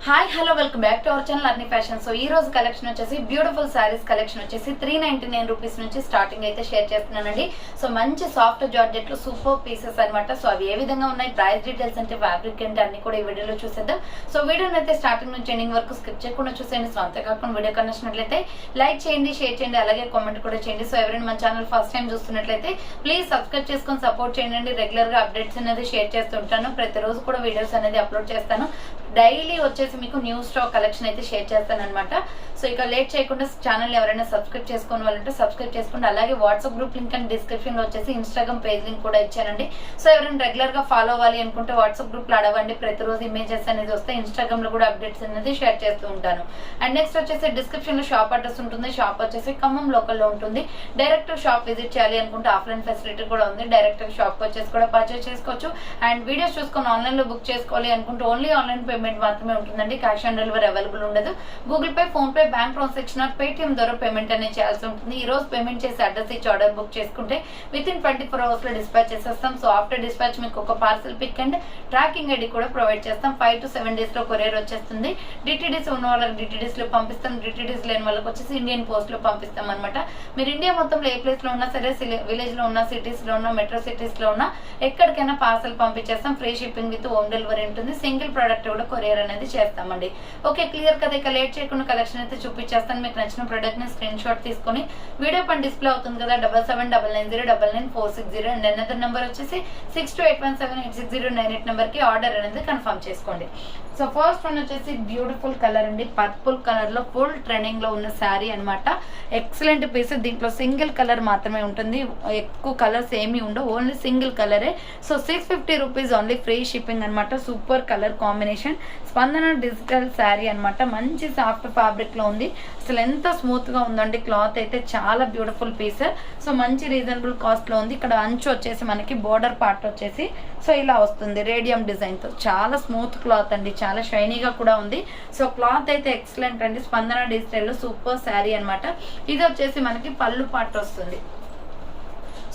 Hi hello welcome back to our channel అర్ని fashion. So ఈ రోజు collection వచ్చేసి beautiful saris collection వచ్చేసి 399 రూపీస్ నుంచి స్టార్టింగ్ అయితే షేర్ చేస్తున్నానండి. సో మంచి సాఫ్ట్ జార్జెట్ లో సూపర్ పీసెస్ అనమాట. సో అవి ఏ విధంగా ఉన్నాయి, ప్రైస్ డీటెయిల్స్ అంటే ఫ్యాబ్రిక్ అంటే అన్ని కూడా ఈ వీడియోలో చూసేద్దాం. సో వీడియోని అయితే స్టార్టింగ్ నుంచి ఎండింగ్ వరకు స్కిప్ చేయకుండా చూసేయండి. సో అంతేకాకుండా వీడియో కనెక్ట్నట్లయితే లైక్ చేయండి, షేర్ చేయండి, అలాగే కామెంట్ కూడా చేయండి. సో ఎవరైనా మన ఛానల్ ఫస్ట్ టైం చూస్తున్నట్లయితే ప్లీజ్ సబ్స్క్రైబ్ చేసుకొని సపోర్ట్ చేయండి. రెగ్యులర్ గా అప్డేట్స్ అనేది షేర్ చేస్తుంటాను. ప్రతిరోజు కూడా వీడియోస్ అనేది అప్లోడ్ చేస్తాను. డైలీ వచ్చేసి మీకు న్యూ స్టాక్ కలెక్షన్ అయితే షేర్ చేస్తాను అనమాట. సో ఇక లేట్ చేయకుండా ఛానల్ ఎవరైనా సబ్స్క్రైబ్ చేసుకోని వాళ్ళంటే సబ్స్క్రైబ్ చేసుకోండి. అలాగే WhatsApp group link and description లో వచ్చేసి ఇన్స్టాగ్రామ్ పేజ్ లింక్ కూడా ఇచ్చానండి. సో ఎవరైనా రెగ్యులర్ గా ఫాలో అవ్వాలి అనుకుంటే వాట్సాప్ గ్రూప్ లో అడగండి. ప్రతిరోజు ఇమేజెస్ అనేది వస్తే ఇన్స్టాగ్రామ్ లో కూడా అప్డేట్స్ అనేది షేర్ చేస్తూ ఉంటాను. అండ్ నెక్స్ట్ వచ్చేసి డిస్క్రిప్షన్ లో షాప్ అడ్రస్ ఉంటుంది. షాప్ వచ్చేసి ఖమ్మం లోకల్ లో ఉంటుంది. డైరెక్ట్ షాప్ విజిట్ చేయాలి అనుకుంటే ఆఫ్లైన్ ఫెసిలిటీ కూడా ఉంది. డైరెక్ట్ షాప్ వచ్చేసి కూడా పర్చేస్ చేసుకోవచ్చు. అండ్ వీడియోస్ చూసుకొని ఆన్లైన్ లో బుక్ చేసుకోవాలి అనుకుంటే ఓన్లీ ఆన్లైన్ పేమెంట్ మాత్రమే ఉంటుందండి. క్యాష్ ఆన్ డెలివరీ అవైలబుల్ ఉండదు. Google Pay, PhonePe, bank transaction Paytm ద్వారా పేమెంట్ అనేది చేయాల్సి ఉంటుంది. ఈ రోజు పేమెంట్ చేసి అడ్రస్ ఇచ్చి ఆర్డర్ బుక్ చేసుకుంటే విత్ ఇన్ 24 hours లో డిస్పాచ్ చేసేస్తాం. సో ఆఫ్టర్ డిస్పాచ్ మీకు ఒక parcel pick and tracking ID కూడా ప్రొవైడ్ చేస్తాం. 5 to 7 days లో కొరియర్ వచ్చేస్తుంది. డిటిడిస్ ఉన్న వాళ్ళకి డిటిడిస్ లో పంపిస్తాం. డిటిడిస్ లేని వాళ్ళకి వచ్చేసి ఇండియన్ పోస్ట్ లో పంపిస్తాం అనమాట. మీరు ఇండియా మొత్తంలో ఏ ప్లేస్ లో ఉన్నా సరే, విలేజ్ లో ఉన్నా, సిటీస్ లో ఉన్నా, మెట్రో సిటీస్ లో ఉన్నా ఎక్కడికైనా పార్సల్ పంపించేస్తాం. Free shipping with home delivery ఉంటుంది. సింగిల్ ప్రోడక్ట్ కూడా కొరియర్ అనేది చేస్తామండి. ఓకే, క్లియర్ కదా. ఇక లేట్ చేయకుండా కలెక్షన్ అయితే చూపించేస్తాను. మీకు నచ్చిన ప్రోడక్ట్ ని స్క్రీన్ షాట్ తీసుకుని వీడియో పైన డిస్ప్లే అవుతుంది కదా 7799099460 అండ్ అనదర్ నెంబర్ వచ్చేసి 6281786098 నెంబర్ కి ఆర్డర్ అనేది కన్ఫర్మ్ చేసుకోండి. సో ఫస్ట్ వన్ వచ్చేసి బ్యూటిఫుల్ కలర్ అండి. పర్పుల్ కలర్ లో ఫుల్ ట్రెండింగ్ లో ఉన్న శారీ అనమాట. Excellent piece. దీంట్లో సింగిల్ కలర్ మాత్రమే ఉంటుంది. ఎక్కువ కలర్స్ ఏమీ ఉండవు, ఓన్లీ సింగిల్ కలరే. So 650 rupees only, free shipping అనమాట. Super colour combination. Spandana digital sari అనమాట. మంచి సాఫ్ట్ ఫ్యాబ్రిక్ లో ఉంది. అసలు ఎంత స్మూత్ గా ఉందండి. క్లాత్ అయితే చాలా బ్యూటిఫుల్ పీస్. సో మంచి రీజనబుల్ కాస్ట్ లో ఉంది. ఇక్కడ అంచు వచ్చేసి మనకి బోర్డర్ పార్ట్ వచ్చేసి సో ఇలా వస్తుంది రేడియం డిజైన్ తో. చాలా స్మూత్ క్లాత్ అండి, చాలా షైనీగా కూడా ఉంది. సో క్లాత్ అయితే ఎక్సలెంట్ అండి. స్పందన డిజిటల్ లో సూపర్ శారీ అనమాట. ఇది వచ్చేసి మనకి పళ్ళు పార్ట్ వస్తుంది.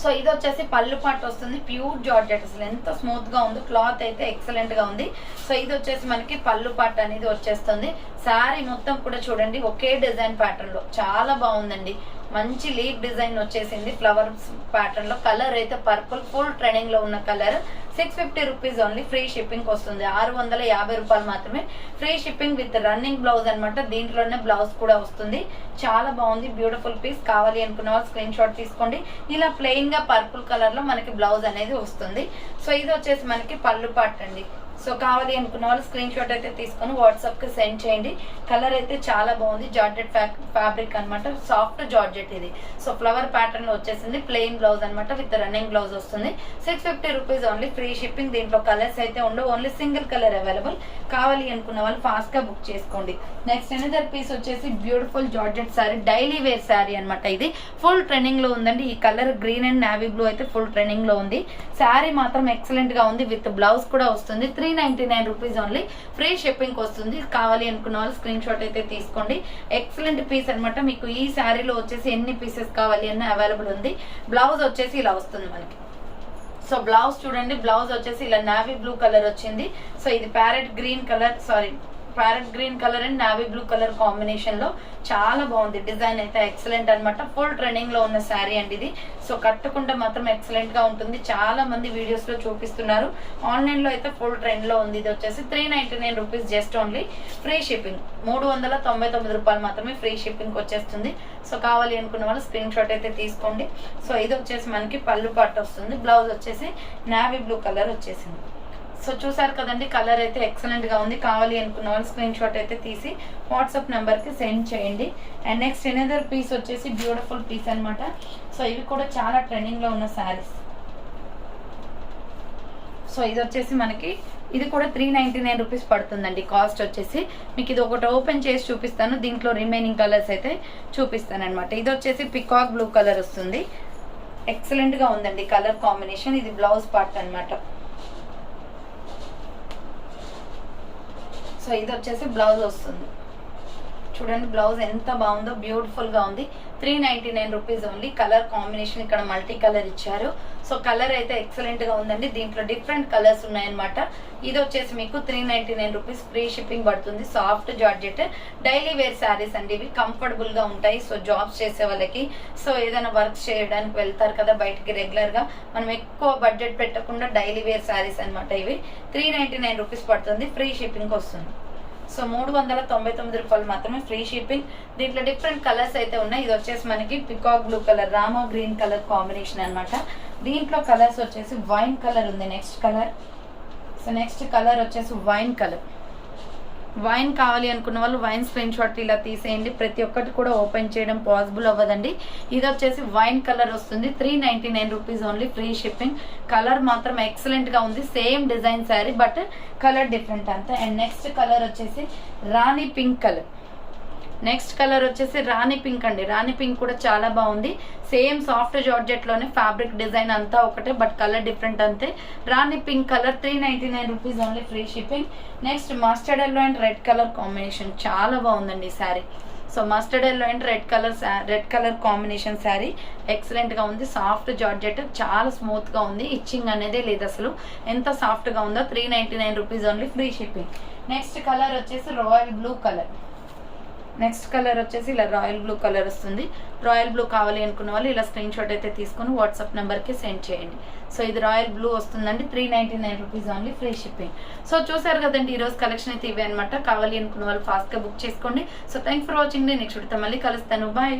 సో ఇది వచ్చేసి పళ్ళు పార్ట్ వస్తుంది. Pure georgette. అసలు ఎంత స్మూత్ గా ఉంది. క్లాత్ అయితే ఎక్సలెంట్ గా ఉంది. సో ఇది వచ్చేసి మనకి పళ్ళు పార్ట్ అనేది వచ్చేస్తుంది. శారీ మొత్తం కూడా చూడండి ఒకే డిజైన్ ప్యాటర్న్ లో చాలా బాగుందండి. మంచి లీఫ్ డిజైన్ వచ్చేసింది ఫ్లవర్స్ ప్యాటర్న్ లో. కలర్ అయితే పర్పుల్, ఫుల్ ట్రెండింగ్ లో ఉన్న colour. 650 rupees only, free shipping వస్తుంది. 650 రూపాయలు మాత్రమే, free shipping with running blouse అనమాట. దీంట్లోనే బ్లౌజ్ కూడా వస్తుంది. చాలా బాగుంది, బ్యూటిఫుల్ పీస్. కావాలి అనుకున్న వాళ్ళు స్క్రీన్ షాట్ తీసుకోండి. ఇలా ప్లెయిన్ గా పర్పుల్ కలర్ లో మనకి బ్లౌజ్ అనేది వస్తుంది. సో ఇది వచ్చేసి మనకి పళ్ళు పార్ట్ అండి. సో కావాలి అనుకున్న వాళ్ళు స్క్రీన్ షాట్ అయితే తీసుకొని వాట్సాప్ కి సెండ్ చేయండి. కలర్ అయితే చాలా బాగుంది. జార్జెట్ ఫ్యాబ్రిక్ అనమాట. సాఫ్ట్ జార్జెట్ ఇది. సో ఫ్లవర్ ప్యాటర్న్ లో వచ్చేసింది. ప్లెయిన్ బ్లౌజ్ అనమాట విత్ రన్నింగ్ బ్లౌజ్ వస్తుంది. 650 రూపీస్ ఓన్లీ, ఫ్రీ షిప్పింగ్. దీంట్లో కలర్స్ అయితే ఉండవు, ఓన్లీ సింగిల్ కలర్ అవైలబుల్. కావాలి అనుకున్న వాళ్ళు ఫాస్ట్ గా బుక్ చేసుకోండి. నెక్స్ట్ అనదర్ పీస్ వచ్చేసి beautiful georgette sari, daily wear sari అనమాట. ఇది ఫుల్ ట్రెండింగ్ లో ఉందండి. ఈ colour green and navy blue అయితే ఫుల్ ట్రెండింగ్ లో ఉంది. శారీ మాత్రం ఎక్సలెంట్ గా ఉంది. విత్ బ్లౌజ్ కూడా వస్తుంది. 399 రూపీస్ ఓన్లీ, ఫ్రీ షిప్పింగ్ వస్తుంది. కావాలి అనుకున్న వాళ్ళు స్క్రీన్ షాట్ అయితే తీసుకోండి. ఎక్సలెంట్ పీస్ అనమాట. మీకు ఈ శారీలో వచ్చేసి ఎన్ని పీసెస్ కావాలి అన్న అవైలబుల్ ఉంది. బ్లౌజ్ వచ్చేసి ఇలా వస్తుంది మనకి. సో బ్లౌజ్ చూడండి. బ్లౌజ్ వచ్చేసి ఇలా నావీ బ్లూ కలర్ వచ్చింది. సో ఇది parrot green colour and navy blue colour combination లో చాలా బాగుంది. డిజైన్ అయితే ఎక్సలెంట్ అనమాట. ఫుల్ ట్రెండింగ్ లో ఉన్న శారీ అండి ఇది. సో కట్టుకుంటే మాత్రం ఎక్సలెంట్ గా ఉంటుంది. చాలా మంది వీడియోస్ లో చూపిస్తున్నారు. ఆన్లైన్ లో అయితే ఫుల్ ట్రెండ్ లో ఉంది. ఇది వచ్చేసి 399 rupees just only, free shipping. 399 రూపాయలు మాత్రమే, ఫ్రీ షిప్పింగ్ వచ్చేస్తుంది. సో కావాలి అనుకున్న వాళ్ళు స్క్రీన్ షాట్ అయితే తీసుకోండి. సో ఇది వచ్చేసి మనకి పళ్ళు పార్ట్ వస్తుంది. బ్లౌజ్ వచ్చేసి నావీ బ్లూ కలర్ వచ్చేసింది. సో చూసారు కదండి, కలర్ అయితే ఎక్సలెంట్ గా ఉంది. కావాలి అనుకున్న వాళ్ళు స్క్రీన్ షాట్ అయితే తీసి వాట్సాప్ నెంబర్ కి సెండ్ చేయండి. అండ్ నెక్స్ట్ ఎనదర్ పీస్ వచ్చేసి బ్యూటిఫుల్ పీస్ అనమాట. సో ఇవి కూడా చాలా ట్రెండింగ్ లో ఉన్న శారీస్. సో ఇది వచ్చేసి మనకి ఇది కూడా 399 రూపీస్ పడుతుందండి కాస్ట్ వచ్చేసి. మీకు ఇది ఒకటి ఓపెన్ చేసి చూపిస్తాను. దీంట్లో రిమైనింగ్ కలర్స్ అయితే చూపిస్తాను అనమాట. ఇది వచ్చేసి పికాక్ బ్లూ కలర్ వస్తుంది. ఎక్సలెంట్ గా ఉందండి కలర్ కాంబినేషన్. ఇది బ్లౌజ్ పార్ట్ అనమాట. సో ఇది వచ్చేసి బ్లౌజ్ వస్తుంది. చూడండి బ్లౌజ్ ఎంత బాగుందో, బ్యూటిఫుల్ గా ఉంది. 399 రూపీస్ ఓన్లీ. కలర్ కాంబినేషన్ ఇక్కడ మల్టీ కలర్ ఇచ్చారు. సో కలర్ అయితే ఎక్సలెంట్ గా ఉందండి. దీంట్లో డిఫరెంట్ కలర్స్ ఉన్నాయన్నమాట. ఇది వచ్చేసి మీకు 399 రూపీస్, ఫ్రీ షిప్పింగ్ పడుతుంది. Soft georgette daily wear saris అండి. ఇవి కంఫర్టబుల్ గా ఉంటాయి. సో జాబ్స్ చేసే వాళ్ళకి, సో ఏదైనా వర్క్ చేయడానికి వెళ్తారు కదా బయటికి రెగ్యులర్ గా, మనం ఎక్కువ బడ్జెట్ పెట్టకుండా డైలీ వేర్ శారీస్ అనమాట. ఇవి 399 రూపీస్ పడుతుంది, ఫ్రీ షిప్పింగ్ వస్తుంది. సో 399 రూపాయలు మాత్రమే, ఫ్రీ షిప్పింగ్. దీంట్లో డిఫరెంట్ కలర్స్ అయితే ఉన్నాయి. ఇది వచ్చేసి మనకి peacock blue colour, Rama green colour combination అన్నమాట. దీంట్లో కలర్స్ వచ్చేసి వైన్ కలర్ ఉంది next colour. So next colour వచ్చేసి వైన్ కలర్. వైన్ కావాలి అనుకున్న వాళ్ళు వైన్ స్క్రీన్ షాట్ ఇలా తీసేయండి. ప్రతి ఒక్కటి కూడా ఓపెన్ చేయడం పాసిబుల్ అవ్వదండి. ఇది వచ్చేసి వైన్ కలర్ వస్తుంది, 399 rupees only, free shipping. Colour మాత్రం ఎక్సలెంట్ గా ఉంది. Same design sari but colour different అంతా. అండ్ నెక్స్ట్ కలర్ వచ్చేసి Rani pink colour. Next colour వచ్చేసి రాణి పింక్ అండి. రాణి పింక్ కూడా చాలా బాగుంది. సేమ్ సాఫ్ట్ జార్జెట్ లోనే ఫ్యాబ్రిక్ డిజైన్ అంతా ఒకటే బట్ కలర్ డిఫరెంట్ అంతే. Rani pink colour 399 rupees only, free shipping. Next mustard yellow and red colour combination చాలా బాగుందండి ఈ sari. So mustard yellow and red colour combination sari excellent గా ఉంది. సాఫ్ట్ జార్జెట్, చాలా స్మూత్ గా ఉంది. ఇచ్చింగ్ అనేది లేదు అసలు, ఎంత సాఫ్ట్ గా ఉందో. 399 rupees only, free shipping. Next colour వచ్చేసి royal blue colour. Next colour వచ్చేసి ఇలా రాయల్ బ్లూ కలర్ వస్తుంది. రాయల్ బ్లూ కావాలి అనుకున్న వాళ్ళు ఇలా స్క్రీన్ షాట్ అయితే తీసుకుని వాట్సాప్ నెంబర్కి సెండ్ చేయండి. సో ఇది రాయల్ బ్లూ వస్తుందండి, 399 rupees only, free shipping. So చూసారు కదండి ఈరోజు కలెక్షన్ అయితే ఇవే అనమాట. కావాలి అనుకున్న వాళ్ళు ఫాస్ట్గా బుక్ చేసుకోండి. So thanks for watching. Next వీడియోతో మళ్ళీ కలుస్తాను. బాయ్.